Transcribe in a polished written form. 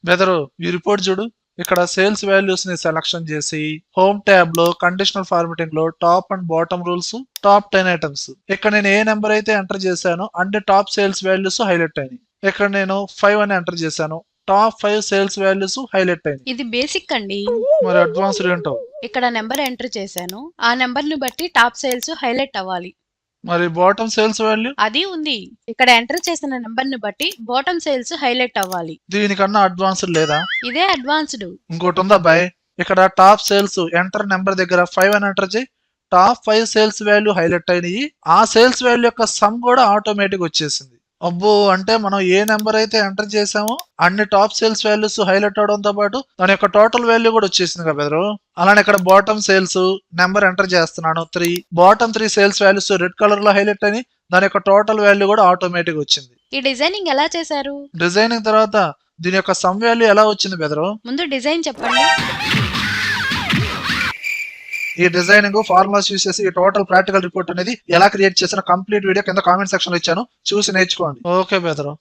బెదరు ఈ రిపోర్ట్ చూడు. ఇక్కడ సేల్స్ వాల్యూస్ ని సెలక్షన్ చేసి హోమ్ ట్యాబ్ లో కండిషనల్ ఫార్మాటింగ్ లో top and bottom rules, top 10 items. ఇక్కడ నేను ఏ నెంబర్ అయితే ఎంటర్ చేశానో అన్ని టాప్ సేల్స్ వాల్యూస్ హైలైట్ అయినాయి. ఇక్కడ నేను 5 అని ఎంటర్ చేశాను, టాప్ 5 సేల్స్ వాల్యూస్ హైలైట్ అయినాయి. ఇది బేసిక్ అండి. మరి అడ్వాన్స్డ్ ఏంటో? ఇక్కడ నెంబర్ ఎంటర్ చేశాను, ఆ నెంబర్ ని బట్టి టాప్ సేల్స్ హైలైట్ అవ్వాలి. మరి బాటమ్ సేల్స్ వాల్యూ? అది ఉంది. ఇక్కడ ఎంటర్ చేసిన నెంబర్ ని బట్టి బాటమ్ సేల్స్ హైలైట్ అవ్వాలి. దీనికన్నా అడ్వాన్స్డ్ లేదా? ఇదే అడ్వాన్స్డ్. ఇంకోటి ఉందా బాయ్? ఇక్కడ టాప్ సేల్స్ ఎంటర్ నెంబర్ దగ్గర 5 అని ఎంటర్ చేయి, టాప్ 5 సేల్స్ వాల్యూ హైలైట్ అయినాయి. ఆ సేల్స్ వాల్యూ యొక్క సమ్ కూడా ఆటోమేటిక్ వచ్చేసింది. అబ్బో, అంటే మనం ఏ నెంబర్ అయితే ఎంటర్ చేసామో అన్ని టాప్ సేల్స్ వాల్యూస్ హైలైట్ అవడంతో పాటు దాని యొక్క టోటల్ వాల్యూ కూడా వచ్చేసింది కదా బెదరు. అలానే ఇక్కడ బాటమ్ సేల్స్ నెంబర్ ఎంటర్ చేస్తున్నాను 3, bottom 3 sales values red colour లో హైలైట్ అయినాయి, దాని యొక్క టోటల్ వాల్యూ కూడా ఆటోమేటిక్ వచ్చింది. ఈ డిజైనింగ్ ఎలా చేశారు? డిజైనింగ్ తర్వాత దీని యొక్క సమ్ వాల్యూ ఎలా వచ్చింది బెదరు? ముందు డిజైన్ చెప్పండి. ఈ డిజైనింగ్ ఫార్ములాస్ యూస్ చేసి ఈ టోటల్ ప్రాక్టికల్ రిపోర్ట్ అనేది ఎలా క్రియేట్ చేసిన కంప్లీట్ వీడియో కింద కామెంట్ సెక్షన్ లో ఇచ్చాను, చూసి నేర్చుకోండి. ఓకే బెదరు.